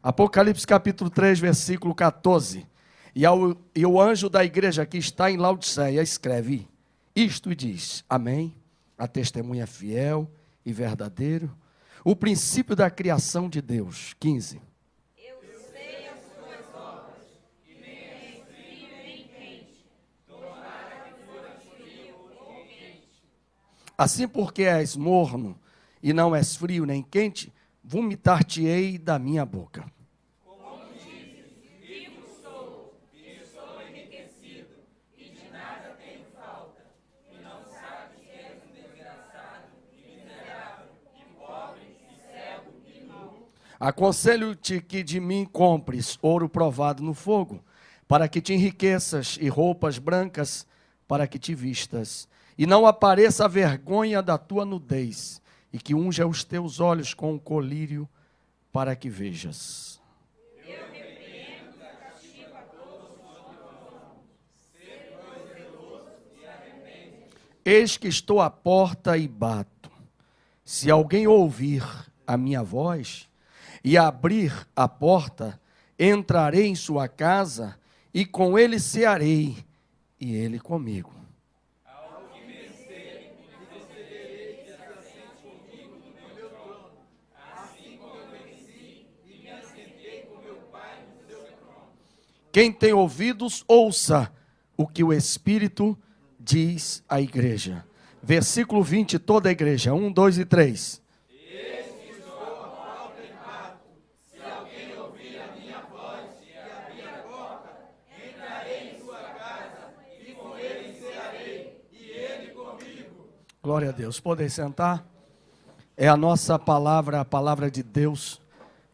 Apocalipse capítulo 3, versículo 14. E o anjo da igreja que está em Laodiceia escreve isto e diz: Amém, a testemunha fiel e verdadeiro, o princípio da criação de Deus. 15. Eu sei as tuas obras, que nem és frio nem quente. Tomara que foras frio ou quente. Assim, porque és morno e não és frio nem quente, vomitar-te-ei da minha boca. Como dizes, rico sou, e estou enriquecido, e de nada tenho falta. E não sabes que és um desgraçado, e miserável, e pobre, e cego, e nu. Aconselho-te que de mim compres ouro provado no fogo, para que te enriqueças, e roupas brancas, para que te vistas, e não apareça a vergonha da tua nudez, e que unja os teus olhos com um colírio, para que vejas. Eu repreendo e castigo a todos os homens. Sede, pois, zeloso e arrepende. Eis que estou à porta e bato. Se alguém ouvir a minha voz e abrir a porta, entrarei em sua casa e com ele cearei, e ele comigo. Ao que vencer, lhe concederei que se assente comigo no meu trono, assim como eu venci e me assentei com meu Pai no seu trono. Quem tem ouvidos, ouça o que o Espírito diz à igreja. Versículo 20, toda a igreja. 1, 2 e 3. Eis que estou à porta e bato. Se alguém ouvir a minha voz e abrir a porta, entrarei em sua casa e com ele cearei, e ele comigo. Glória a Deus. Podem sentar? É a nossa palavra, a palavra de Deus,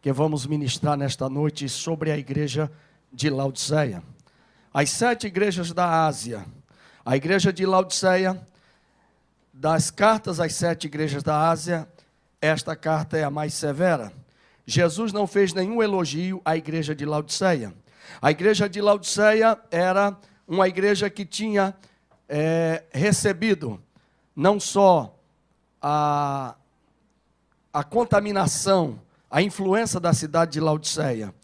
que vamos ministrar nesta noite sobre a igreja de Laodiceia. As 7 igrejas da Ásia. A igreja de Laodiceia, das cartas às 7 igrejas da Ásia, esta carta é a mais severa. Jesus não fez nenhum elogio à igreja de Laodiceia. A igreja de Laodiceia era uma igreja que tinha recebido não só a contaminação, a influência da cidade de Laodiceia.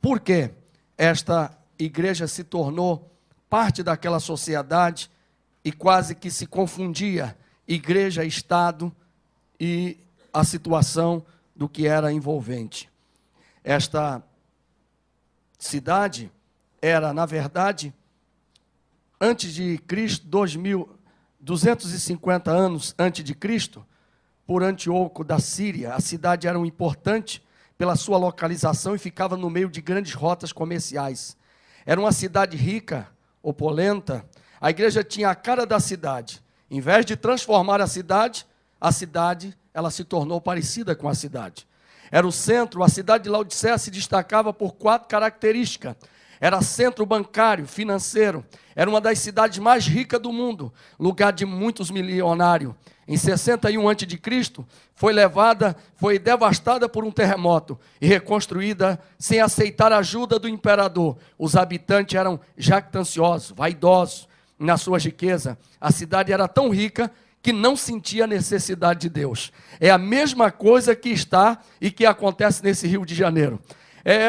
Por quê? Esta igreja se tornou parte daquela sociedade e quase que se confundia igreja, Estado e a situação do que era envolvente. Esta cidade era, na verdade, antes de Cristo, 250 anos antes de Cristo, por Antíoco da Síria. A cidade era importante pela sua localização e ficava no meio de grandes rotas comerciais. Era uma cidade rica, opulenta. A igreja tinha a cara da cidade. Em vez de transformar a cidade, ela se tornou parecida com a cidade. Era o centro, a cidade de Laodiceia se destacava por 4 características. Era centro bancário, financeiro. Era uma das cidades mais ricas do mundo, lugar de muitos milionários. Em 61 a.C., foi devastada por um terremoto e reconstruída sem aceitar a ajuda do imperador. Os habitantes eram jactanciosos, vaidosos na sua riqueza. A cidade era tão rica que não sentia necessidade de Deus. É a mesma coisa que está e que acontece nesse Rio de Janeiro.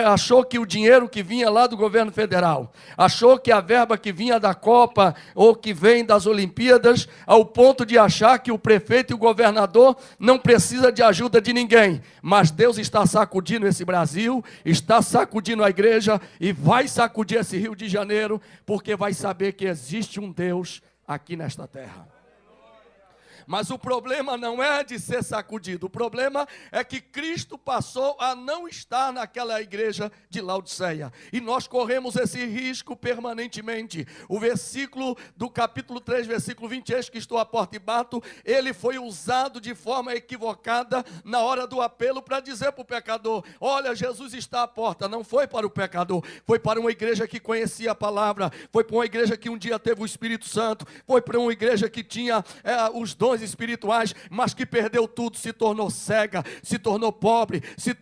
Achou que o dinheiro que vinha lá do governo federal, achou que a verba que vinha da Copa ou que vem das Olimpíadas, ao ponto de achar que o prefeito e o governador não precisam de ajuda de ninguém. Mas Deus está sacudindo esse Brasil, está sacudindo a igreja e vai sacudir esse Rio de Janeiro, porque vai saber que existe um Deus aqui nesta terra. Mas o problema não é de ser sacudido. O problema é que Cristo passou a não estar naquela igreja de Laodiceia. E nós corremos esse risco permanentemente. O versículo do capítulo 3, versículo 20, eis que estou à porta e bato, ele foi usado de forma equivocada na hora do apelo para dizer para o pecador: olha, Jesus está à porta. Não foi para o pecador, foi para uma igreja que conhecia a palavra, foi para uma igreja que um dia teve o Espírito Santo, foi para uma igreja que tinha os dons espirituais, mas que perdeu tudo, se tornou cega, se tornou pobre, se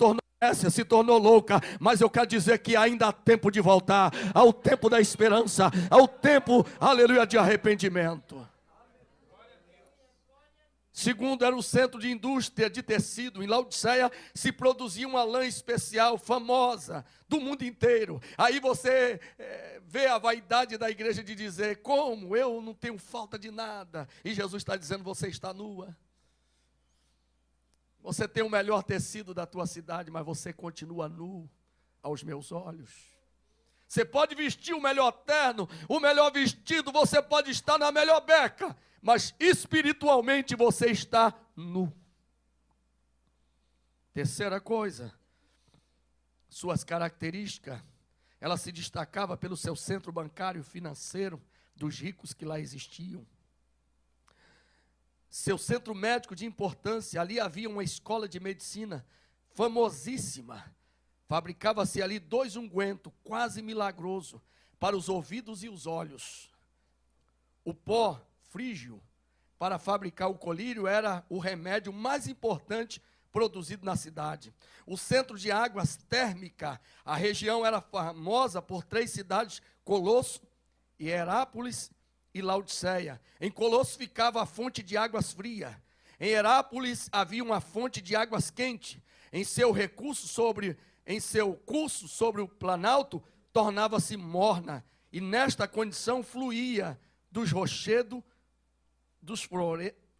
tornou louca. Mas eu quero dizer que ainda há tempo de voltar, ao tempo da esperança, ao tempo, aleluia, de arrependimento. Segundo, era o centro de indústria de tecido. Em Laodiceia se produzia uma lã especial, famosa, do mundo inteiro. Aí você vê a vaidade da igreja de dizer, como? Eu não tenho falta de nada. E Jesus está dizendo, você está nua. Você tem o melhor tecido da tua cidade, mas você continua nu aos meus olhos. Você pode vestir o melhor terno, o melhor vestido, você pode estar na melhor beca, mas espiritualmente você está nu. Terceira coisa, suas características, ela se destacava pelo seu centro bancário financeiro, dos ricos que lá existiam. Seu centro médico de importância, ali havia uma escola de medicina famosíssima. Fabricava-se ali 2 ungüentos, quase milagroso, para os ouvidos e os olhos. O pó frígio, para fabricar o colírio, era o remédio mais importante produzido na cidade. O centro de águas térmica, a região era famosa por 3 cidades, Colosso, Hierápolis e Laodiceia. Em Colosso ficava a fonte de águas frias. Em Hierápolis havia uma fonte de águas quentes. Em seu curso sobre o planalto, tornava-se morna. E nesta condição fluía dos rochedos, dos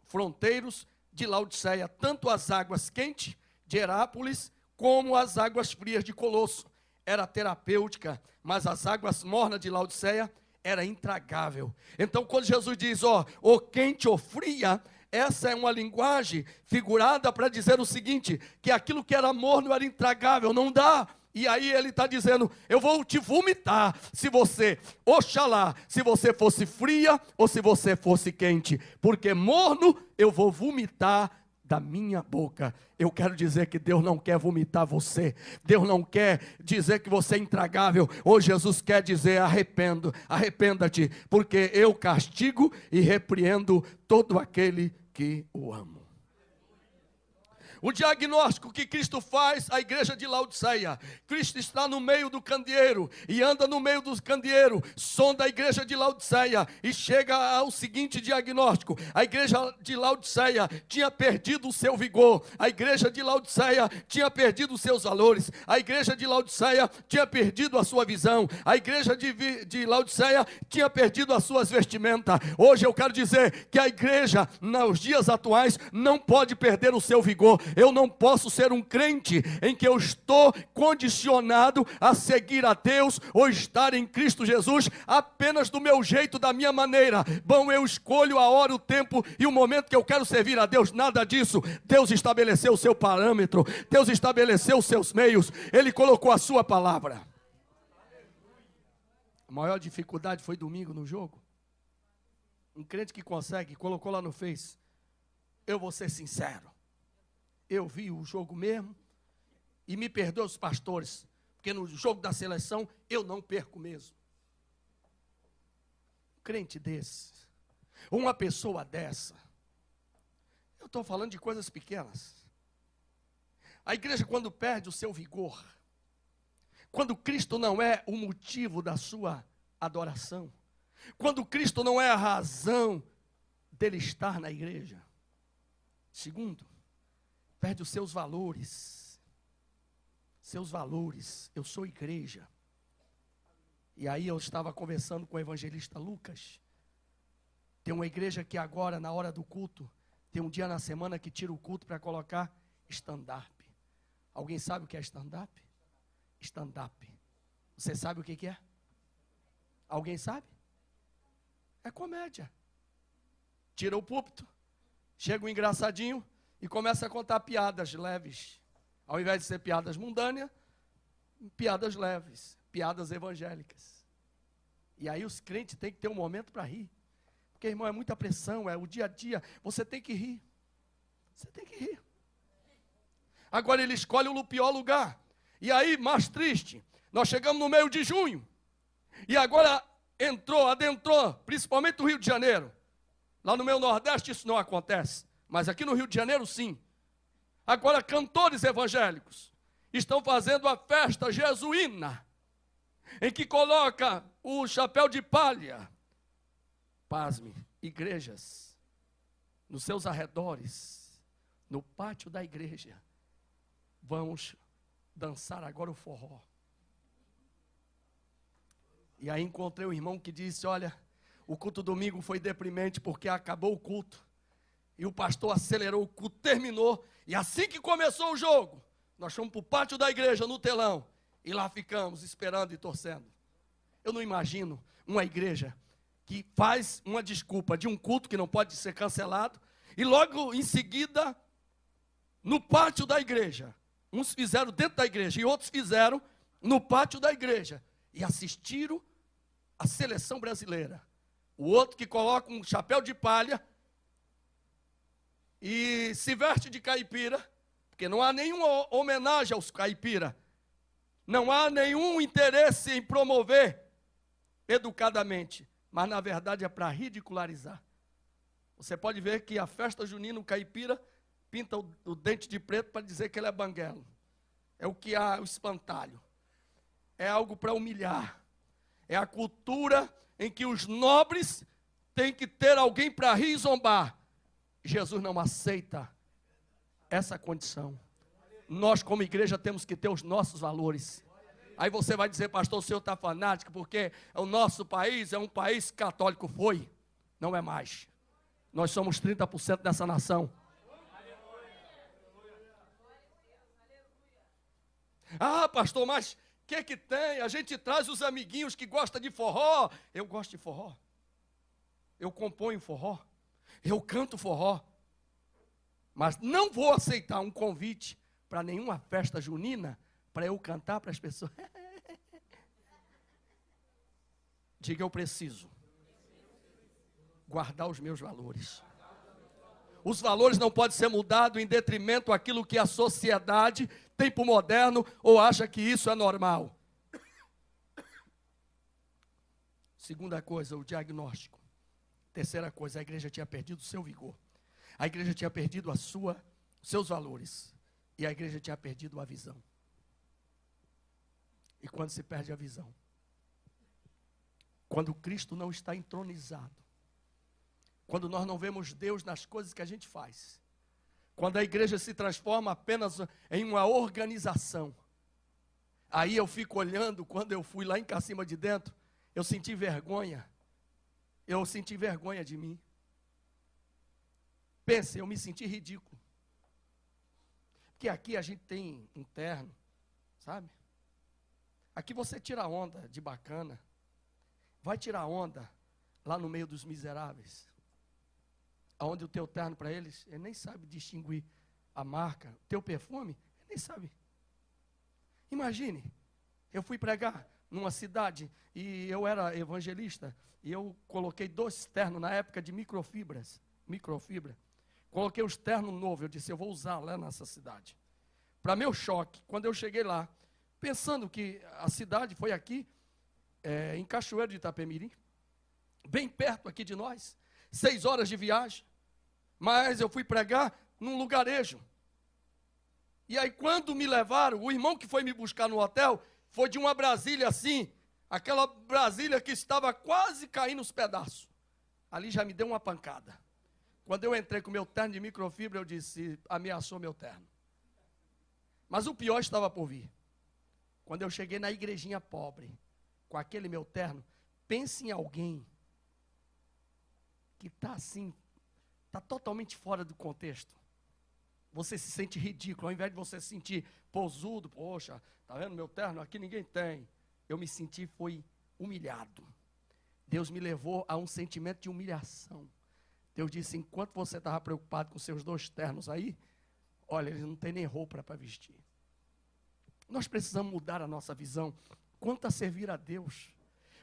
fronteiros de Laodiceia, tanto as águas quentes de Hierápolis, como as águas frias de Colosso. Era terapêutica, mas as águas mornas de Laodiceia era intragável. Então, quando Jesus diz, ou quente ou fria, essa é uma linguagem figurada para dizer o seguinte, que aquilo que era morno era intragável, não dá. E aí ele está dizendo, eu vou te vomitar, se você, oxalá, se você fosse fria ou se você fosse quente, porque morno eu vou vomitar da minha boca. Eu quero dizer que Deus não quer vomitar você. Deus não quer dizer que você é intragável. Hoje Jesus quer dizer, arrependa-te, porque eu castigo e repreendo todo aquele que o amo. O diagnóstico que Cristo faz à igreja de Laodiceia. Cristo está no meio do candeeiro e anda no meio dos candeeiros, sonda a igreja de Laodiceia e chega ao seguinte diagnóstico. A igreja de Laodiceia tinha perdido o seu vigor. A igreja de Laodiceia tinha perdido os seus valores. A igreja de Laodiceia tinha perdido a sua visão. A igreja de Laodiceia tinha perdido as suas vestimentas. Hoje eu quero dizer que a igreja, nos dias atuais, não pode perder o seu vigor. Eu não posso ser um crente em que eu estou condicionado a seguir a Deus ou estar em Cristo Jesus apenas do meu jeito, da minha maneira. Bom, eu escolho a hora, o tempo e o momento que eu quero servir a Deus. Nada disso. Deus estabeleceu o seu parâmetro. Deus estabeleceu os seus meios. Ele colocou a sua palavra. A maior dificuldade foi domingo no jogo. Um crente que consegue, colocou lá no Face. Eu vou ser sincero. Eu vi o jogo mesmo, e me perdoe os pastores, porque no jogo da seleção eu não perco mesmo. Um crente desse, uma pessoa dessa, eu estou falando de coisas pequenas. A igreja, quando perde o seu vigor, quando Cristo não é o motivo da sua adoração, quando Cristo não é a razão dele estar na igreja. Segundo, perde os seus valores. Seus valores. Eu sou igreja. E aí eu estava conversando com o evangelista Lucas. Tem uma igreja que agora, na hora do culto, tem um dia na semana que tira o culto para colocar stand-up. Alguém sabe o que é stand-up? Stand-up. Você sabe o que é? Alguém sabe? É comédia. Tira o púlpito, chega um engraçadinho e começa a contar piadas leves. Ao invés de ser piadas mundâneas, piadas leves, piadas evangélicas. E aí os crentes têm que ter um momento para rir. Porque, irmão, é muita pressão, é o dia a dia. Você tem que rir. Você tem que rir. Agora ele escolhe o pior lugar. E aí, mais triste, nós chegamos no meio de junho. E agora adentrou, principalmente o Rio de Janeiro. Lá no meu Nordeste isso não acontece. Mas aqui no Rio de Janeiro, sim. Agora, cantores evangélicos estão fazendo a festa jesuína, em que coloca o chapéu de palha. Pasme, igrejas nos seus arredores, no pátio da igreja, vamos dançar agora o forró. E aí encontrei um irmão que disse, olha, o culto domingo foi deprimente porque acabou o culto. E o pastor acelerou o culto, terminou. E assim que começou o jogo, nós fomos para o pátio da igreja, no telão. E lá ficamos esperando e torcendo. Eu não imagino uma igreja que faz uma desculpa de um culto que não pode ser cancelado. E logo em seguida, no pátio da igreja. Uns fizeram dentro da igreja e outros fizeram no pátio da igreja. E assistiram a seleção brasileira. O outro que coloca um chapéu de palha e se veste de caipira, porque não há nenhuma homenagem aos caipira. Não há nenhum interesse em promover educadamente, mas na verdade é para ridicularizar. Você pode ver que a festa junina, o caipira pinta o dente de preto para dizer que ele é banguelo. É o que há, o espantalho. É algo para humilhar. É a cultura em que os nobres têm que ter alguém para rir e zombar. Jesus não aceita essa condição. Nós, como igreja, temos que ter os nossos valores. Aí você vai dizer, pastor, o senhor está fanático, porque o nosso país é um país católico. Foi, não é mais. Nós somos 30% dessa nação. Ah, pastor, mas o que tem? A gente traz os amiguinhos que gostam de forró. Eu gosto de forró. Eu componho forró. Eu canto forró. Mas não vou aceitar um convite para nenhuma festa junina para eu cantar para as pessoas. Diga, eu preciso guardar os meus valores. Os valores não podem ser mudados em detrimento daquilo que a sociedade, tempo moderno, ou acha que isso é normal. Segunda coisa, o diagnóstico. Terceira coisa, a igreja tinha perdido o seu vigor. A igreja tinha perdido seus valores. E a igreja tinha perdido a visão. E quando se perde a visão? Quando Cristo não está entronizado. Quando nós não vemos Deus nas coisas que a gente faz. Quando a igreja se transforma apenas em uma organização. Aí eu fico olhando, quando eu fui lá em Cacima de Dentro, eu senti vergonha. Eu senti vergonha de mim. Pense, eu me senti ridículo. Porque aqui a gente tem um terno, sabe? Aqui você tira onda de bacana. Vai tirar onda lá no meio dos miseráveis. Onde o teu terno para eles, ele nem sabe distinguir a marca. O teu perfume, ele nem sabe. Imagine, eu fui pregar numa cidade e eu era evangelista. E eu coloquei 2 ternos na época de microfibra. Coloquei os ternos novos, eu disse, eu vou usar lá nessa cidade. Para meu choque, quando eu cheguei lá, pensando que a cidade foi aqui, em Cachoeiro de Itapemirim, bem perto aqui de nós, 6 horas de viagem, mas eu fui pregar num lugarejo. E aí quando me levaram, o irmão que foi me buscar no hotel, foi de uma Brasília assim, aquela Brasília que estava quase caindo os pedaços. Ali já me deu uma pancada. Quando eu entrei com meu terno de microfibra, eu disse, ameaçou meu terno. Mas o pior estava por vir. Quando eu cheguei na igrejinha pobre, com aquele meu terno, pense em alguém que está assim, está totalmente fora do contexto. Você se sente ridículo, ao invés de você se sentir posudo, poxa, está vendo meu terno? Aqui ninguém tem. Eu me senti, foi humilhado. Deus me levou a um sentimento de humilhação. Deus disse, enquanto você estava preocupado com seus 2 ternos aí, olha, eles não têm nem roupa para vestir. Nós precisamos mudar a nossa visão quanto a servir a Deus.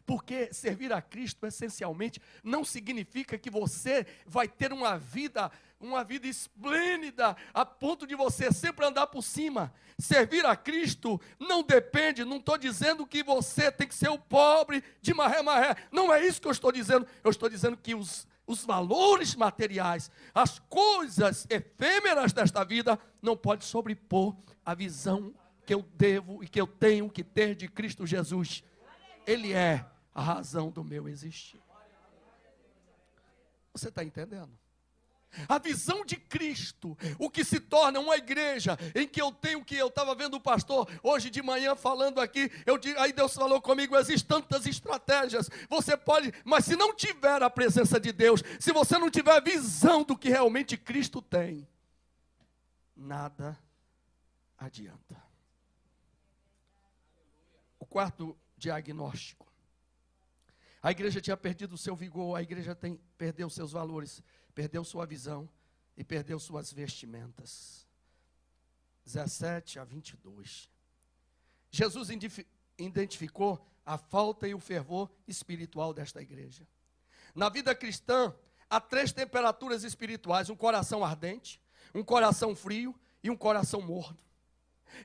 Porque servir a Cristo, essencialmente, não significa que você vai ter uma vida esplêndida, a ponto de você sempre andar por cima. Servir a Cristo não depende, não estou dizendo que você tem que ser o pobre de marré. Não é isso que eu estou dizendo. Eu estou dizendo que os valores materiais, as coisas efêmeras desta vida, não podem sobrepor a visão que eu devo e que eu tenho que ter de Cristo Jesus. Ele é a razão do meu existir. Você está entendendo? A visão de Cristo, o que se torna uma igreja em que eu tenho que, eu estava vendo o pastor hoje de manhã falando aqui, aí Deus falou comigo, existem tantas estratégias, você pode, mas se não tiver a presença de Deus, se você não tiver a visão do que realmente Cristo tem, nada adianta. O quarto diagnóstico. A igreja tinha perdido o seu vigor, a igreja perdeu seus valores, perdeu sua visão e perdeu suas vestimentas. 17 a 22. Jesus identificou a falta e o fervor espiritual desta igreja. Na vida cristã, há 3 temperaturas espirituais: um coração ardente, um coração frio e um coração morno.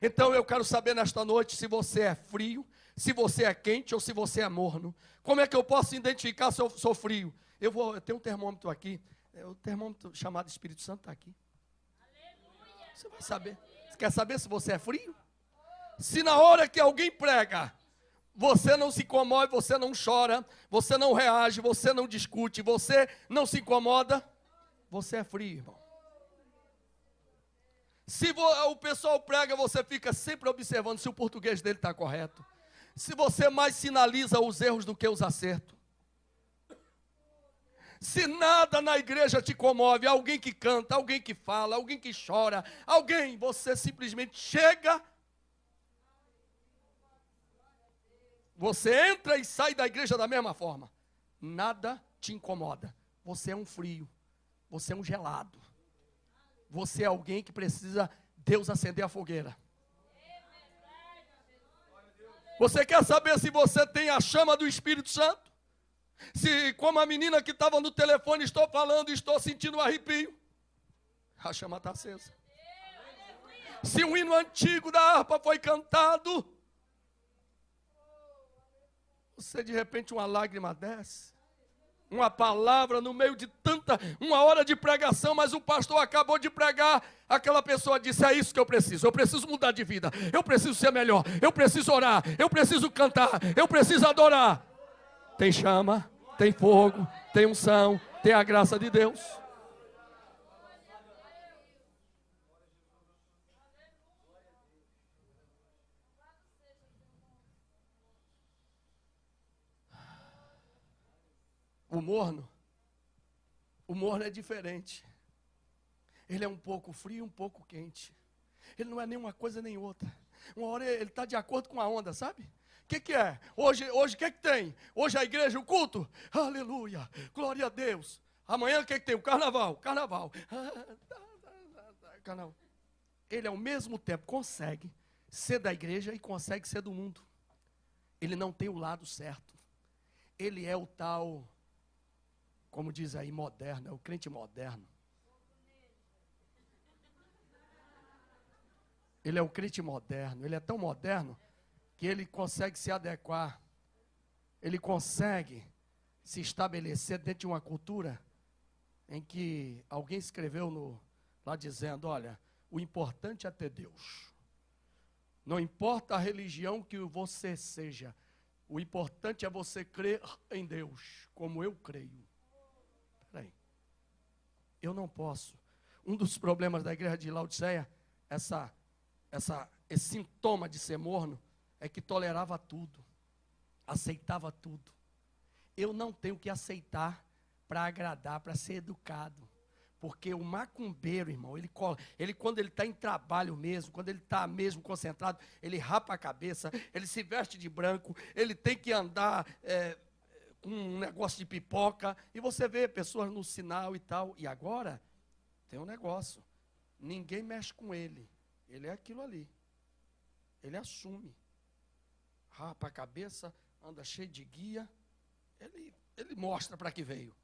Então eu quero saber nesta noite se você é frio, se você é quente ou se você é morno. Como é que eu posso identificar se eu sou frio? Eu tenho um termômetro aqui, o termômetro chamado Espírito Santo está aqui. Você vai saber. Você quer saber se você é frio? Se na hora que alguém prega, você não se comove, você não chora, você não reage, você não discute, você não se incomoda, você é frio, irmão. Se o pessoal prega, você fica sempre observando se o português dele está correto. Se você mais sinaliza os erros do que os acertos. Se nada na igreja te comove, alguém que canta, alguém que fala, alguém que chora, você simplesmente chega, você entra e sai da igreja da mesma forma. Nada te incomoda. Você é um frio, você é um gelado. Você é alguém que precisa Deus acender a fogueira. Você quer saber se você tem a chama do Espírito Santo? Se, como a menina que estava no telefone, estou falando e estou sentindo um arrepio, a chama está acesa. Se o hino antigo da harpa foi cantado, você de repente uma lágrima desce. Uma palavra no meio de uma hora de pregação, mas o pastor acabou de pregar, aquela pessoa disse, é isso que eu preciso mudar de vida, eu preciso ser melhor, eu preciso orar, eu preciso cantar, eu preciso adorar. Tem chama, tem fogo, tem unção, tem a graça de Deus. O morno é diferente. Ele é um pouco frio, um pouco quente. Ele não é nem uma coisa nem outra. Uma hora ele está de acordo com a onda, sabe? O que é? Hoje o que tem? Hoje a igreja, o culto. Aleluia, glória a Deus. Amanhã o que tem? O carnaval. Carnaval. Ele ao mesmo tempo consegue ser da igreja e consegue ser do mundo. Ele não tem o lado certo. Ele é o tal, como diz aí, moderno, é o crente moderno. Ele é o crente moderno, ele é tão moderno que ele consegue se adequar, ele consegue se estabelecer dentro de uma cultura em que alguém escreveu lá dizendo, olha, o importante é ter Deus. Não importa a religião que você seja, o importante é você crer em Deus, como eu creio. Peraí, eu não posso. Um dos problemas da igreja de Laodiceia, esse sintoma de ser morno, é que tolerava tudo, aceitava tudo. Eu não tenho que aceitar para agradar, para ser educado. Porque o macumbeiro, irmão, ele quando ele está em trabalho mesmo, quando ele está mesmo concentrado, ele rapa a cabeça, ele se veste de branco, ele tem que andar com um negócio de pipoca, e você vê pessoas no sinal e tal. E agora, tem um negócio, ninguém mexe com ele, ele é aquilo ali, ele assume, rapa a cabeça, anda cheio de guia, ele mostra para que veio.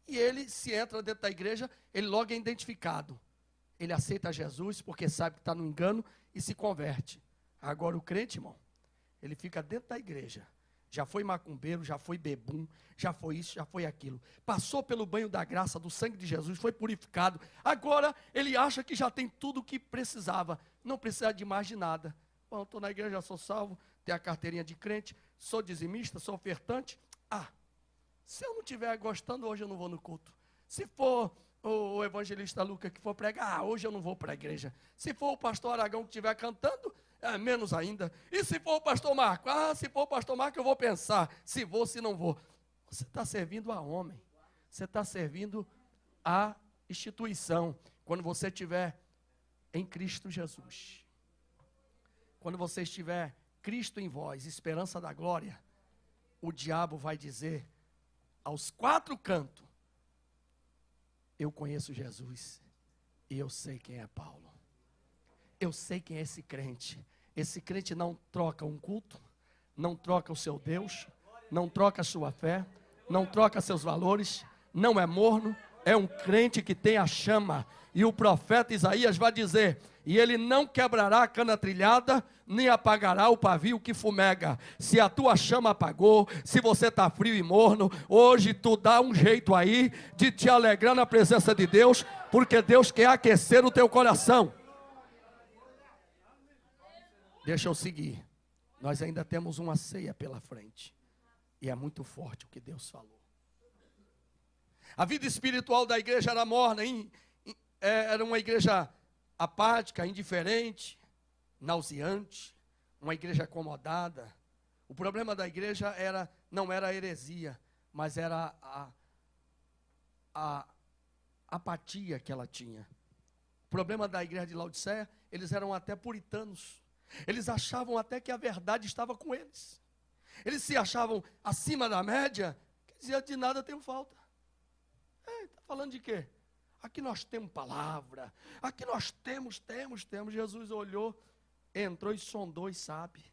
E ele, se entra dentro da igreja, ele logo é identificado. Ele aceita Jesus porque sabe que está no engano e se converte. Agora o crente, irmão, ele fica dentro da igreja. Já foi macumbeiro, já foi bebum, já foi isso, já foi aquilo. Passou pelo banho da graça, do sangue de Jesus, foi purificado. Agora ele acha que já tem tudo o que precisava. Não precisa de mais de nada. Bom, estou na igreja, sou salvo, tenho a carteirinha de crente, sou dizimista, sou ofertante. Se eu não estiver gostando, hoje eu não vou no culto. Se for o evangelista Lucas que for pregar, hoje eu não vou para a igreja. Se for o pastor Aragão que estiver cantando, menos ainda. E se for o pastor Marco? Se for o pastor Marco eu vou pensar, se vou, se não vou. Você está servindo a homem. Você está servindo a instituição. Quando você estiver em Cristo Jesus. Quando você estiver Cristo em vós, esperança da glória, o diabo vai dizer aos quatro cantos: eu conheço Jesus e eu sei quem é Paulo. Eu sei quem é esse crente. Esse crente não troca um culto, não troca o seu Deus, não troca a sua fé, não troca seus valores, não é morno, é um crente que tem a chama. E o profeta Isaías vai dizer: e ele não quebrará a cana trilhada, nem apagará o pavio que fumega. Se a tua chama apagou, se você está frio e morno, hoje tu dá um jeito aí de te alegrar na presença de Deus, porque Deus quer aquecer o teu coração. Deixa eu seguir. Nós ainda temos uma ceia pela frente. E é muito forte o que Deus falou. A vida espiritual da igreja era morna, era uma igreja apática, indiferente, nauseante, uma igreja acomodada. O problema da igreja não era a heresia, mas era a apatia que ela tinha. O problema da igreja de Laodiceia, eles eram até puritanos. Eles achavam até que a verdade estava com eles. Eles se achavam acima da média, que dizia: de nada tenho falta. Está falando de quê? Aqui nós temos palavra, aqui nós temos. Jesus olhou, entrou e sondou e sabe.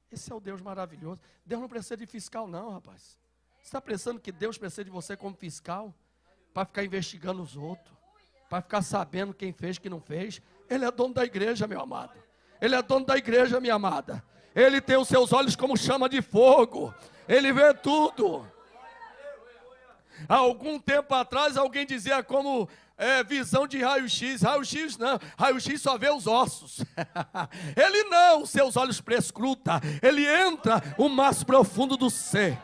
Esse é o Deus maravilhoso. Deus não precisa de fiscal não, rapaz. Você está pensando que Deus precisa de você como fiscal? Para ficar investigando os outros, para ficar sabendo quem fez, quem não fez. Ele é dono da igreja, meu amado. Ele é dono da igreja, minha amada. Ele tem os seus olhos como chama de fogo. Ele vê tudo. Há algum tempo atrás, alguém dizia como visão de raio-x. Raio-x não, raio-x só vê os ossos. Ele não, os seus olhos prescruta. Ele entra o mais profundo do ser.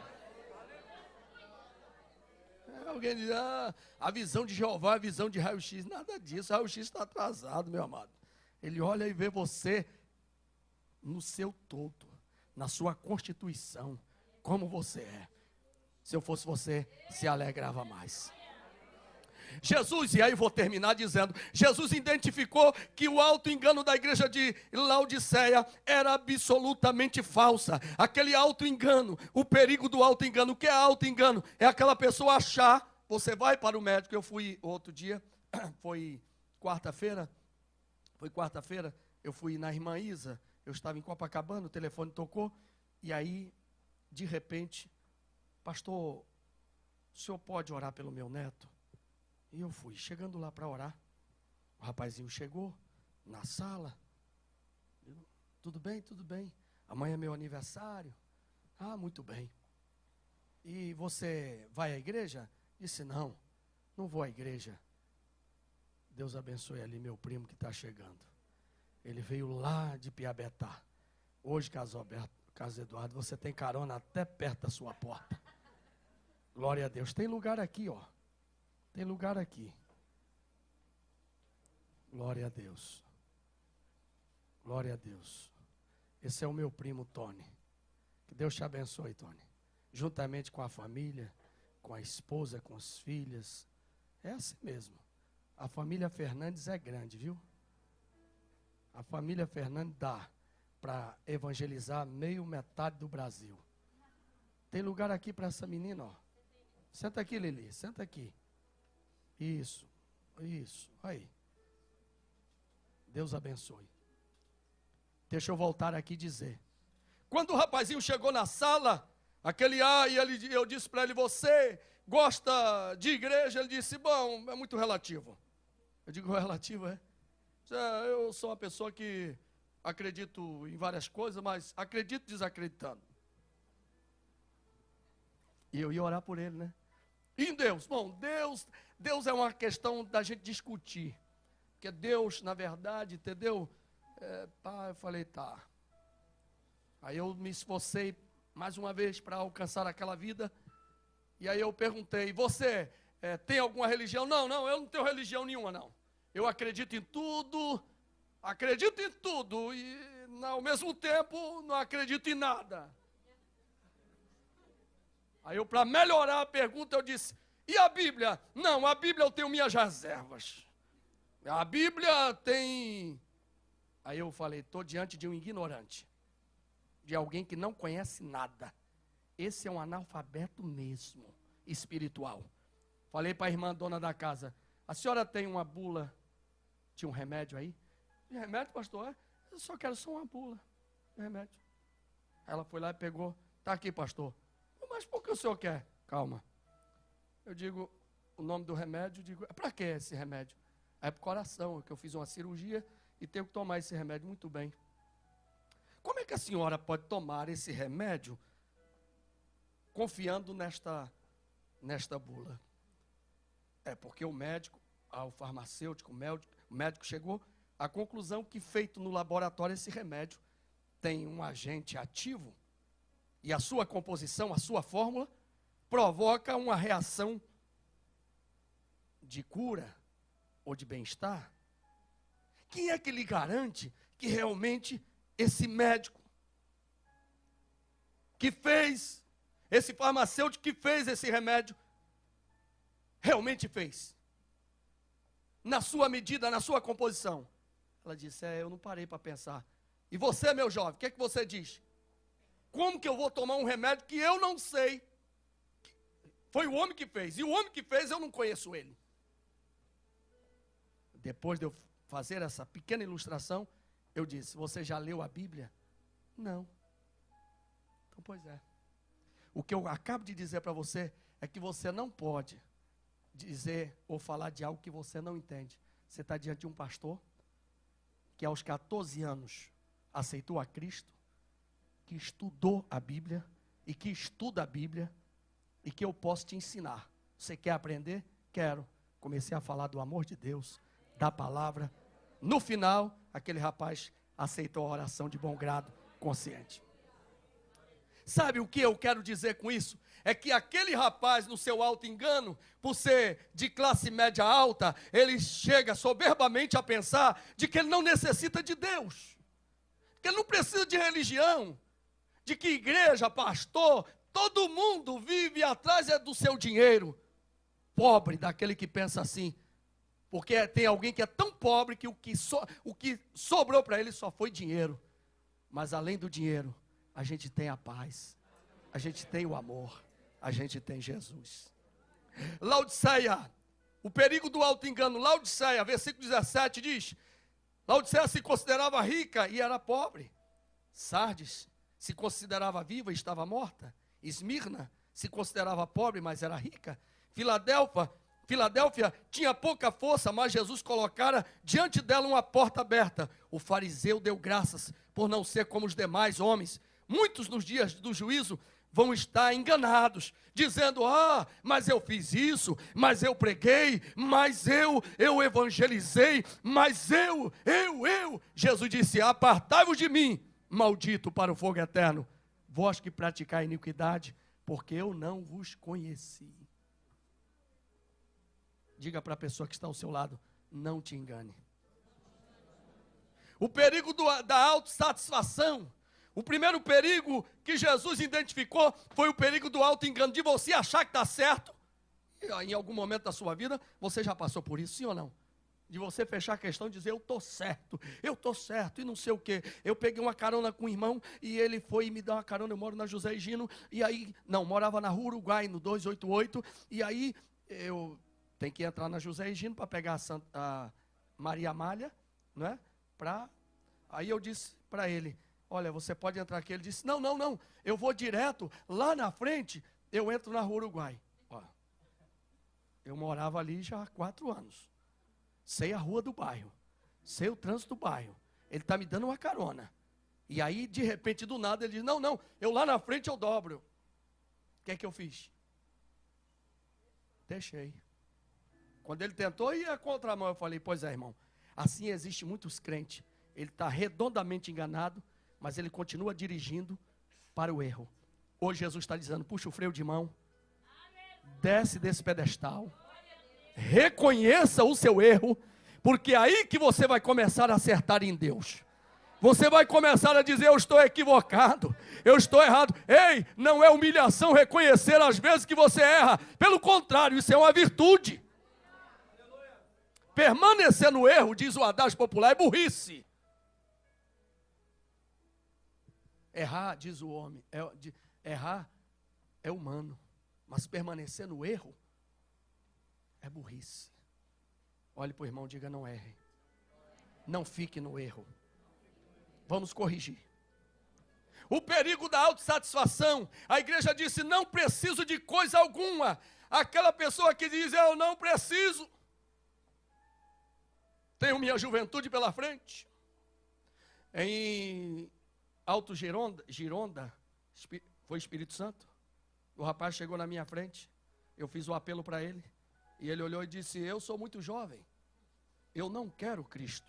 Alguém diz: a visão de Jeová é a visão de raio-x. Nada disso, raio-x está atrasado, meu amado. Ele olha e vê você no seu todo, na sua constituição, como você é. Se eu fosse você, se alegrava mais. Jesus, e aí vou terminar dizendo, Jesus identificou que o alto engano da igreja de Laodiceia era absolutamente falsa. Aquele alto engano, o perigo do alto engano. O que é alto engano? É aquela pessoa achar, você vai para o médico. Eu fui outro dia, foi quarta-feira, eu fui na irmã Isa, eu estava em Copacabana, o telefone tocou, e aí, de repente: pastor, o senhor pode orar pelo meu neto? E eu fui, chegando lá para orar, o rapazinho chegou na sala: tudo bem, amanhã é meu aniversário. Muito bem. E você vai à igreja? Disse: não vou à igreja. Deus abençoe ali meu primo que está chegando. Ele veio lá de Piabetá. Hoje, Caso Eduardo, você tem carona até perto da sua porta. Glória a Deus. Tem lugar aqui, ó. Tem lugar aqui. Glória a Deus. Glória a Deus. Esse é o meu primo Tony. Que Deus te abençoe, Tony. Juntamente com a família, com a esposa, com as filhas. É assim mesmo. A família Fernandes é grande, viu? A família Fernandes dá para evangelizar metade do Brasil. Tem lugar aqui para essa menina, ó. Senta aqui, Lili, senta aqui. Isso. Aí. Deus abençoe. Deixa eu voltar aqui e dizer. Quando o rapazinho chegou na sala, eu disse para ele: você gosta de igreja? Ele disse: bom, é muito relativo. Eu digo: relativo, é? Eu sou uma pessoa que acredito em várias coisas, mas acredito desacreditando. E eu ia orar por ele, né? E em Deus? Bom, Deus é uma questão da gente discutir. Porque Deus, na verdade, entendeu? Eu falei: tá. Aí eu me esforcei mais uma vez para alcançar aquela vida. E aí eu perguntei: você tem alguma religião? Não, eu não tenho religião nenhuma, não. Eu acredito em tudo e ao mesmo tempo não acredito em nada. Aí para melhorar a pergunta, eu disse, e a Bíblia? Não, a Bíblia eu tenho minhas reservas. A Bíblia tem... Aí eu falei, estou diante de um ignorante, de alguém que não conhece nada. Esse é um analfabeto mesmo, espiritual. Falei para a irmã dona da casa, a senhora tem uma bula, tinha um remédio aí? Remédio, pastor? Eu só quero uma bula de remédio. Ela foi lá e pegou, está aqui, pastor. Mas por que o senhor quer? Calma. Eu digo o nome do remédio, digo, para que esse remédio? É para o coração, que eu fiz uma cirurgia e tenho que tomar esse remédio. Muito bem. Como é que a senhora pode tomar esse remédio confiando nesta bula? É porque o médico, o farmacêutico, o médico chegou à conclusão que, feito no laboratório, esse remédio tem um agente ativo e a sua composição, a sua fórmula, provoca uma reação de cura ou de bem-estar. Quem é que lhe garante que realmente esse médico que fez, esse farmacêutico que fez esse remédio, realmente fez? Na sua medida, na sua composição. Ela disse, eu não parei para pensar. E você, meu jovem, o que é que você diz? Como que eu vou tomar um remédio que eu não sei? Foi o homem que fez. E o homem que fez, eu não conheço ele. Depois de eu fazer essa pequena ilustração, eu disse, você já leu a Bíblia? Não. Então, pois é. O que eu acabo de dizer para você é que você não pode dizer ou falar de algo que você não entende. Você está diante de um pastor que aos 14 anos aceitou a Cristo, que estudou a Bíblia e que estuda a Bíblia e que eu posso te ensinar. Você quer aprender? Quero. Comecei a falar do amor de Deus, da palavra. No final, aquele rapaz aceitou a oração de bom grado, consciente. Sabe o que eu quero dizer com isso? É que aquele rapaz, no seu alto engano, por ser de classe média alta, ele chega soberbamente a pensar de que ele não necessita de Deus, que ele não precisa de religião, de que igreja, pastor, todo mundo vive atrás do seu dinheiro. Pobre daquele que pensa assim, porque tem alguém que é tão pobre que o que sobrou para ele só foi dinheiro. Mas além do dinheiro, a gente tem a paz, a gente tem o amor, a gente tem Jesus. Laodiceia, o perigo do alto engano. Laodiceia, versículo 17 diz, Laodiceia se considerava rica e era pobre. Sardes se considerava viva e estava morta. Esmirna se considerava pobre, mas era rica. Filadélfia tinha pouca força, mas Jesus colocara diante dela uma porta aberta. O fariseu deu graças por não ser como os demais homens. Muitos nos dias do juízo vão estar enganados, dizendo, mas eu fiz isso, mas eu preguei, mas eu evangelizei, mas eu. Jesus disse, apartai-vos de mim, maldito, para o fogo eterno, vós que praticai iniquidade, porque eu não vos conheci. Diga para a pessoa que está ao seu lado, não te engane. O perigo da autossatisfação. O primeiro perigo que Jesus identificou foi o perigo do auto-engano, de você achar que está certo. E em algum momento da sua vida, você já passou por isso, sim ou não? De você fechar a questão e dizer, eu estou certo, e não sei o quê. Eu peguei uma carona com um irmão, e ele foi me dar uma carona, eu moro na José Higino, e aí, morava na Rua Uruguai, no 288, e aí, eu tenho que entrar na José Higino para pegar a Maria Amália, não é? Aí eu disse para ele, olha, você pode entrar aqui. Ele disse, não, eu vou direto, lá na frente, eu entro na Rua Uruguai. Eu morava ali já há 4 anos. Sei a rua do bairro, sei o trânsito do bairro. Ele está me dando uma carona. E aí, de repente, do nada, ele diz, não, eu lá na frente eu dobro. O que é que eu fiz? Deixei. Quando ele tentou ir a contramão, eu falei, pois é, irmão, assim existe muitos crentes. Ele está redondamente enganado, mas ele continua dirigindo para o erro. Hoje Jesus está dizendo, puxa o freio de mão, desce desse pedestal, Reconheça o seu erro, porque é aí que você vai começar a acertar em Deus. Você vai começar a dizer: eu estou equivocado, eu estou errado. Ei, não é humilhação reconhecer as vezes que você erra. Pelo contrário, isso é uma virtude. Permanecer no erro, diz o adágio popular, é burrice. Errar, diz o homem, errar é humano. Mas permanecer no erro é burrice. Olhe para o irmão e diga: não erre. Não fique no erro. Vamos corrigir. O perigo da autossatisfação. A igreja disse: não preciso de coisa alguma. Aquela pessoa que diz: eu não preciso. Tenho minha juventude pela frente. Em Alto Gironda, foi Espírito Santo. O rapaz chegou na minha frente. Eu fiz o apelo para ele. E ele olhou e disse: eu sou muito jovem. Eu não quero Cristo.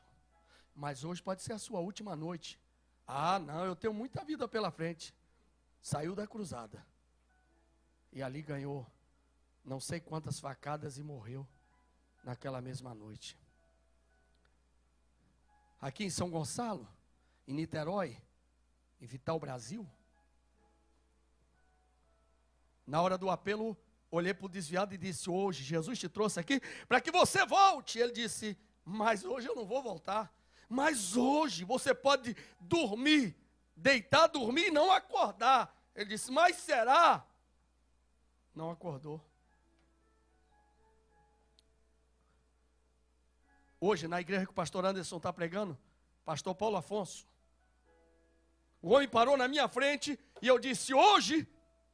Mas hoje pode ser a sua última noite. Ah, não, eu tenho muita vida pela frente. Saiu da cruzada. E ali ganhou não sei quantas facadas e morreu naquela mesma noite. Aqui em São Gonçalo, em Niterói, em Vital Brasil, na hora do apelo, olhei para o desviado e disse: hoje Jesus te trouxe aqui para que você volte. Ele disse: mas hoje eu não vou voltar. Mas hoje você pode dormir, deitar, dormir e não acordar. Ele disse: mas será? Não acordou. Hoje, na igreja que o pastor Anderson está pregando, pastor Paulo Afonso, o homem parou na minha frente e eu disse: hoje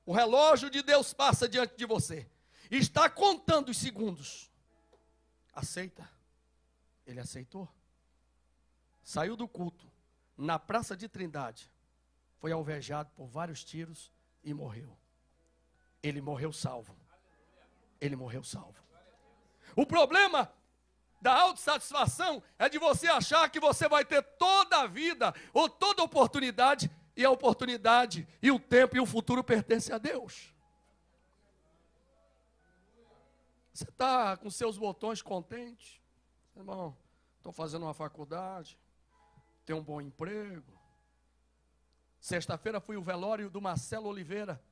o relógio de Deus passa diante de você. Está contando os segundos. Aceita? Ele aceitou. Saiu do culto, na Praça de Trindade, foi alvejado por vários tiros e morreu. Ele morreu salvo. Ele morreu salvo. O problema da autossatisfação é de você achar que você vai ter toda a vida ou toda a oportunidade, e a oportunidade e o tempo e o futuro pertencem a Deus. Você está com seus botões contentes? Irmão, estou fazendo uma faculdade, tenho um bom emprego. Sexta-feira fui ao velório do Marcelo Oliveira,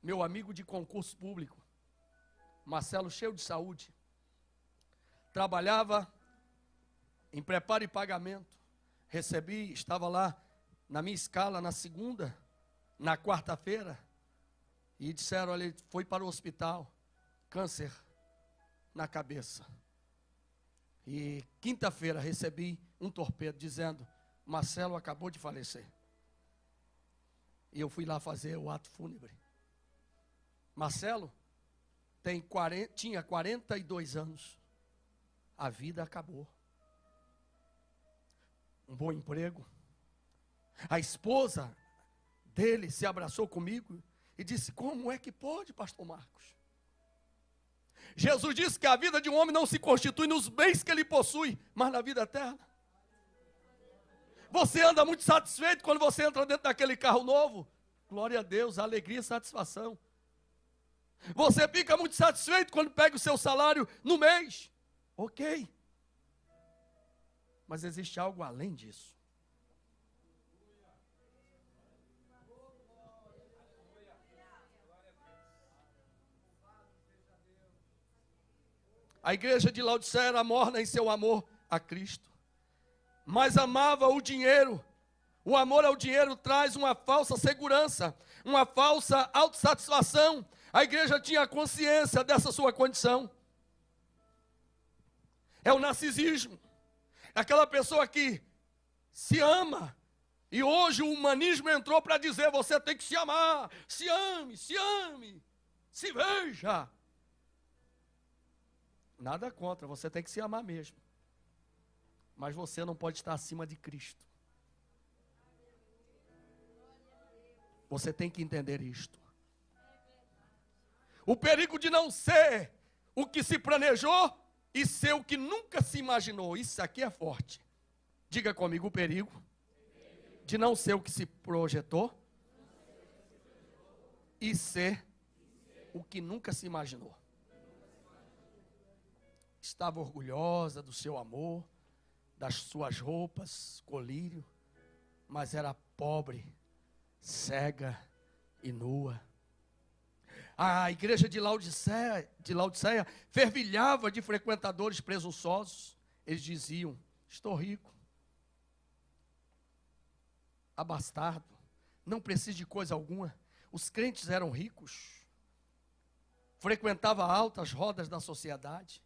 meu amigo de concurso público. Marcelo cheio de saúde. Trabalhava em preparo e pagamento. Recebi, estava lá na minha escala na segunda, na quarta-feira, e disseram: olha, ele foi para o hospital, câncer na cabeça. E quinta-feira recebi um torpedo dizendo: Marcelo acabou de falecer. E eu fui lá fazer o ato fúnebre. Marcelo tinha 42 anos. A vida acabou. Um bom emprego. A esposa dele se abraçou comigo e disse: como é que pode, pastor Marcos? Jesus disse que a vida de um homem não se constitui nos bens que ele possui, mas na vida eterna. Você anda muito satisfeito quando você entra dentro daquele carro novo? Glória a Deus, alegria e satisfação. Você fica muito satisfeito quando pega o seu salário no mês? Ok. Mas existe algo além disso. A igreja de Laodiceia era morna em seu amor a Cristo, mas amava o dinheiro. O amor ao dinheiro traz uma falsa segurança, uma falsa autossatisfação. A igreja tinha consciência dessa sua condição. É o narcisismo. É aquela pessoa que se ama. E hoje o humanismo entrou para dizer: você tem que se amar, se ame, se veja. Nada contra, você tem que se amar mesmo. Mas você não pode estar acima de Cristo. Você tem que entender isto. O perigo de não ser o que se planejou e ser o que nunca se imaginou. Isso aqui é forte. Diga comigo: o perigo de não ser o que se projetou e ser o que nunca se imaginou. estava orgulhosa do seu amor, das suas roupas, colírio, mas era pobre, cega e nua. A igreja de Laodiceia fervilhava de frequentadores presunçosos. Eles diziam: estou rico, abastado, não preciso de coisa alguma. Os crentes eram ricos, frequentavam altas rodas da sociedade,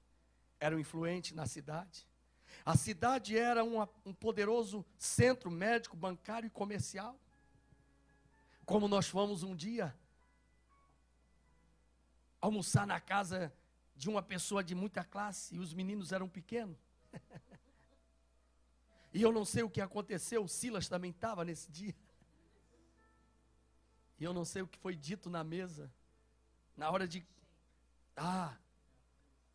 eram influentes na cidade. A cidade era um poderoso centro médico, bancário e comercial. Como nós fomos um dia almoçar na casa de uma pessoa de muita classe, e os meninos eram pequenos. E eu não sei o que aconteceu, o Silas também estava nesse dia. E eu não sei o que foi dito na mesa, na hora de...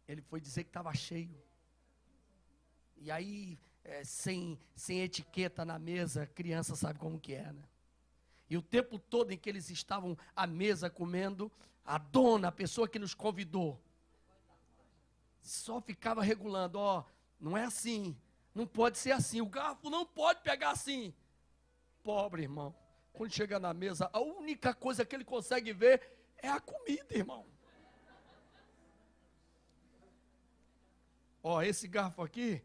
ele foi dizer que estava cheio. E aí, sem etiqueta na mesa, criança sabe como que é, né? E o tempo todo em que eles estavam à mesa comendo, a dona, a pessoa que nos convidou, só ficava regulando: não é assim, não pode ser assim, o garfo não pode pegar assim. Pobre irmão, quando chega na mesa, a única coisa que ele consegue ver é a comida, irmão. Esse garfo aqui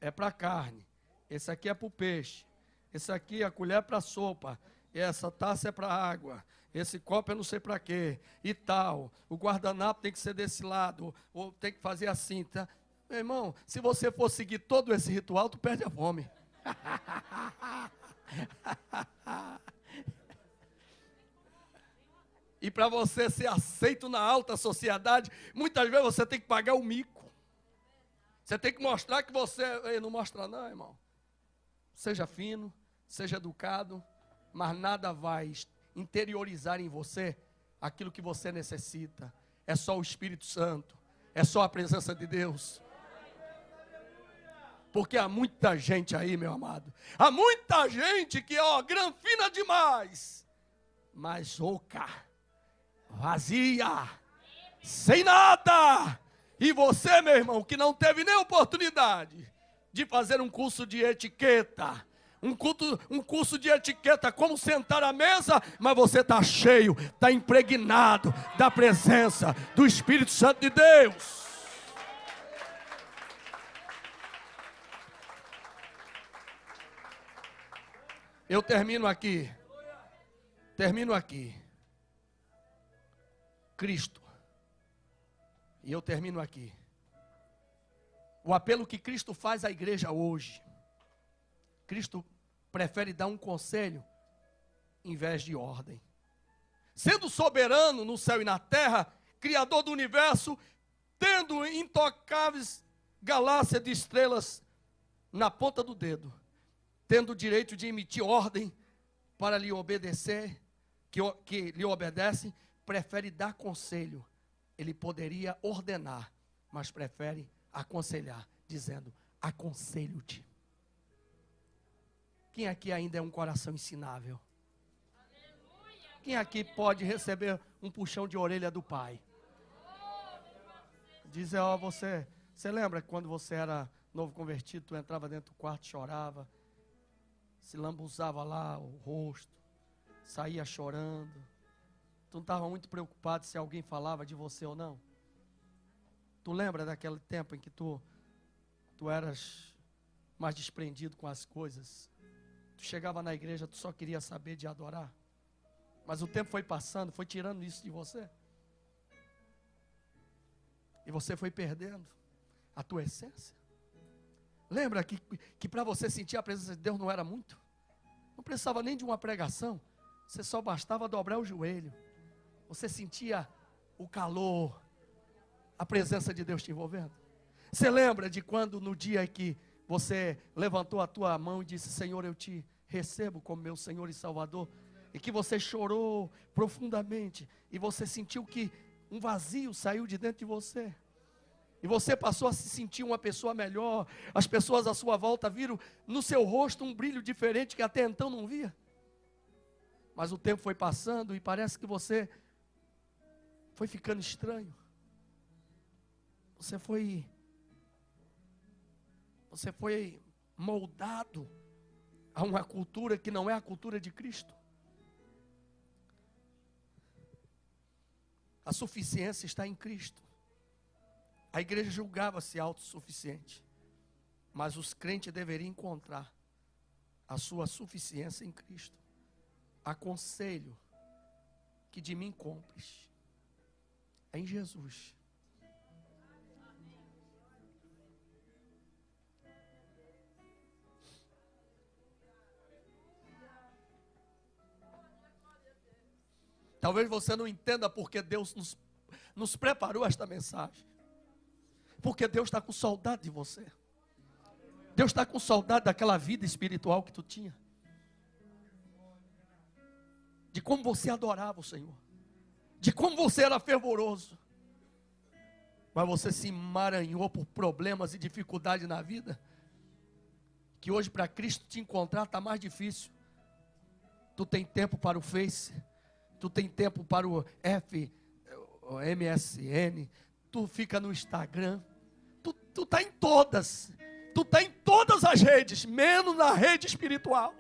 é para carne, esse aqui é para o peixe, esse aqui, a colher é para sopa, essa taça é para água, esse copo eu não sei para quê, e tal, o guardanapo tem que ser desse lado, ou tem que fazer assim, tá? Meu irmão, se você for seguir todo esse ritual, tu perde a fome. E para você ser aceito na alta sociedade, muitas vezes você tem que pagar o mico. Você tem que mostrar que você... Ei, não mostra não, irmão. Seja fino, seja educado, mas nada vai interiorizar em você aquilo que você necessita. É só o Espírito Santo, é só a presença de Deus. Porque há muita gente aí, meu amado, há muita gente que, granfina demais, mas oca, vazia, sem nada. E você, meu irmão, que não teve nem oportunidade de fazer um curso de etiqueta, um curso de etiqueta, como sentar à mesa, mas você está cheio, está impregnado da presença do Espírito Santo de Deus. Eu termino aqui. Cristo. E eu termino aqui. O apelo que Cristo faz à igreja hoje. Cristo prefere dar um conselho em vez de ordem. Sendo soberano no céu e na terra, criador do universo, tendo intocáveis galáxias de estrelas na ponta do dedo, tendo o direito de emitir ordem para lhe obedecer, que lhe obedecem, prefere dar conselho. Ele poderia ordenar, mas prefere aconselhar, dizendo: aconselho-te. Quem aqui ainda é um coração ensinável? Quem aqui pode receber um puxão de orelha do Pai? Dizer: você lembra quando você era novo convertido, tu entrava dentro do quarto, chorava, se lambuzava lá o rosto, saía chorando. Tu não estava muito preocupado se alguém falava de você ou não? Tu lembra daquele tempo em que tu eras mais desprendido com as coisas? Tu chegava na igreja, tu só queria saber de adorar. Mas o tempo foi passando, foi tirando isso de você. E você foi perdendo a tua essência. Lembra que para você sentir a presença de Deus não era muito? Não precisava nem de uma pregação. Você só bastava dobrar o joelho. Você sentia o calor, a presença de Deus te envolvendo. Você lembra de quando no dia que você levantou a tua mão e disse: Senhor, eu te recebo como meu Senhor e Salvador, e que você chorou profundamente, e você sentiu que um vazio saiu de dentro de você, e você passou a se sentir uma pessoa melhor. As pessoas à sua volta viram no seu rosto um brilho diferente que até então não via. Mas o tempo foi passando e parece que você foi ficando estranho. Você foi Você foi moldado a uma cultura que não é a cultura de Cristo. A suficiência está em Cristo. A igreja julgava-se autossuficiente, mas os crentes deveriam encontrar a sua suficiência em Cristo. Aconselho que de mim compres em Jesus. Talvez você não entenda porque Deus nos preparou esta mensagem. Porque Deus está com saudade de você. Deus está com saudade daquela vida espiritual que tu tinha. De como você adorava o Senhor. De como você era fervoroso. Mas você se emaranhou por problemas e dificuldades na vida. Que hoje para Cristo te encontrar está mais difícil. Tu tem tempo para o Face. Tu tem tempo para o MSN. Tu fica no Instagram. Tu está em todas. Tu está em todas as redes, menos na rede espiritual.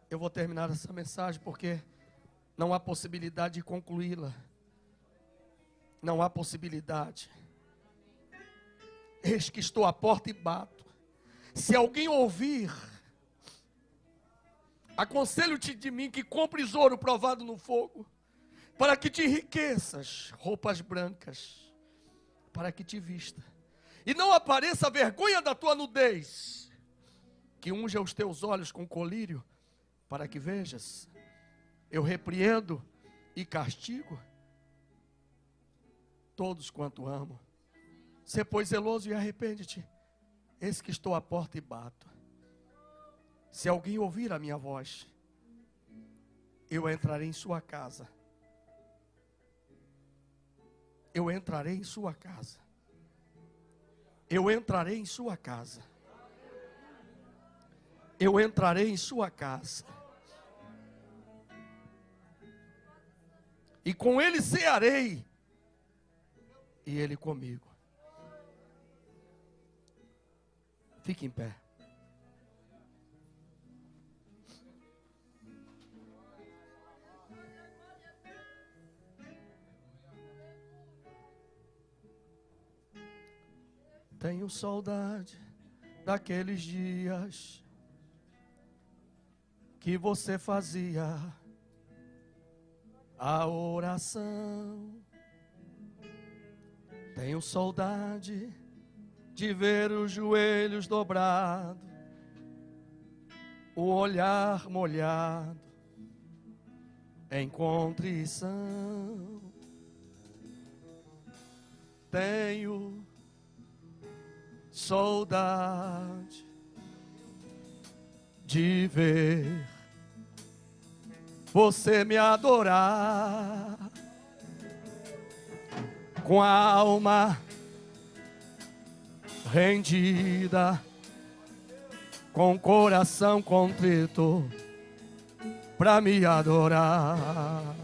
Eu vou terminar essa mensagem porque não há possibilidade de concluí-la. Não há possibilidade. Eis que estou à porta e bato. Se alguém ouvir, aconselho-te de mim que compres ouro provado no fogo, para que te enriqueças, roupas brancas, para que te vista, e não apareça a vergonha da tua nudez, que unja os teus olhos com colírio, para que vejas. Eu repreendo e castigo todos quanto amo. Sê, pois, zeloso e arrepende-te. Eis que estou à porta e bato. Se alguém ouvir a minha voz, eu entrarei em sua casa. Eu entrarei em sua casa. Eu entrarei em sua casa. Eu entrarei em sua casa. E com ele cearei. E ele comigo. Fique em pé. Tenho saudade daqueles dias que você fazia a oração. Tenho saudade de ver os joelhos dobrados, o olhar molhado em contrição. Tenho saudade de ver você me adorar com a alma rendida, com o coração contrito, pra me adorar.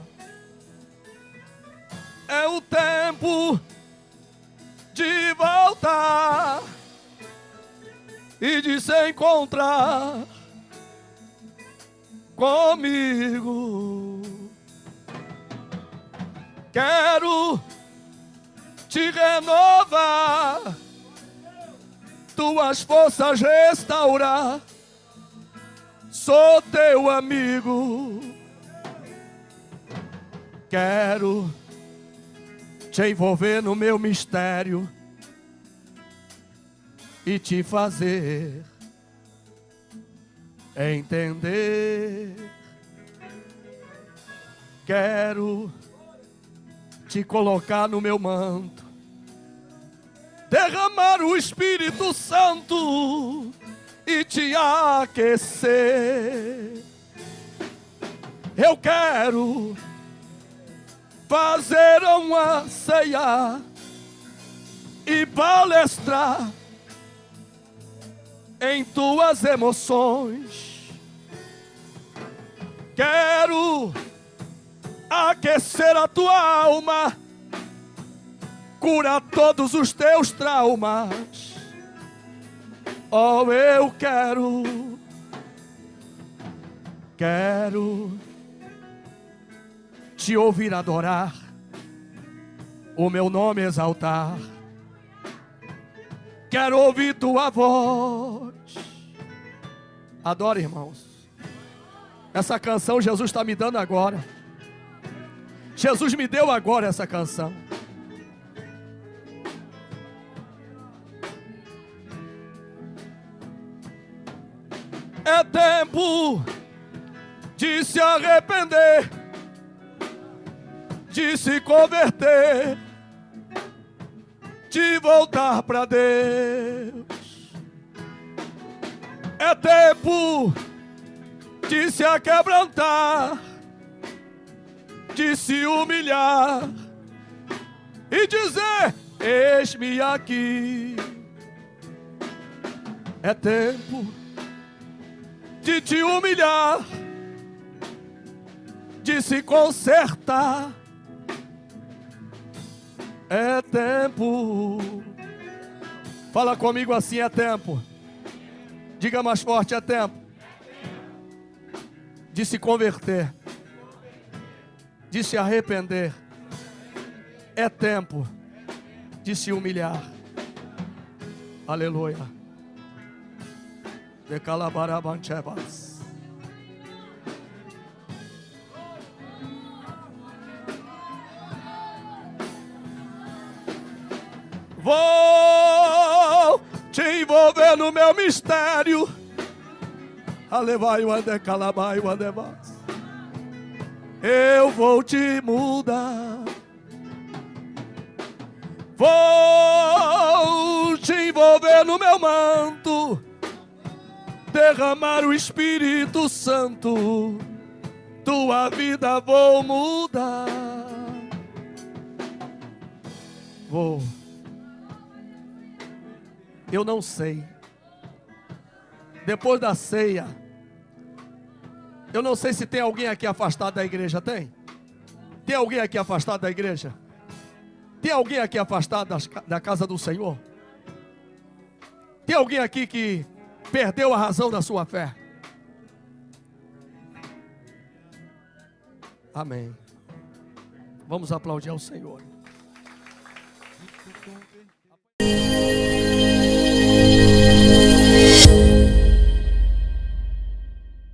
É o tempo de voltar e de se encontrar comigo. Quero te renovar, tuas forças restaurar. Sou teu amigo. Quero te envolver no meu mistério e te fazer entender. Quero te colocar no meu manto, derramar o Espírito Santo e te aquecer. Eu quero fazer uma ceia e palestrar em tuas emoções. Quero aquecer a tua alma, cura todos os teus traumas. Oh, eu quero te ouvir adorar, o meu nome exaltar. Quero ouvir tua voz. Adora, irmãos. Essa canção Jesus está me dando agora. Jesus me deu agora essa canção. É tempo de se arrepender, de se converter, de voltar para Deus. É tempo de se aquebrantar, de se humilhar e dizer: eis-me aqui. É tempo de te humilhar, de se consertar. É tempo. Fala comigo assim: é tempo. Diga mais forte: é tempo de se converter, de se arrepender. É tempo de se humilhar. Aleluia. De calabarabanchevas. Vou te envolver no meu mistério. Alevai o ande calabai o andevas. Eu vou te mudar. Vou te envolver no meu manto, derramar o Espírito Santo. Tua vida vou mudar. Vou. Eu não sei. Depois da ceia, eu não sei se tem alguém aqui afastado da igreja. Tem? Tem alguém aqui afastado da igreja? Tem alguém aqui afastado da casa do Senhor? Tem alguém aqui que perdeu a razão da sua fé? Amém. Vamos aplaudir ao Senhor.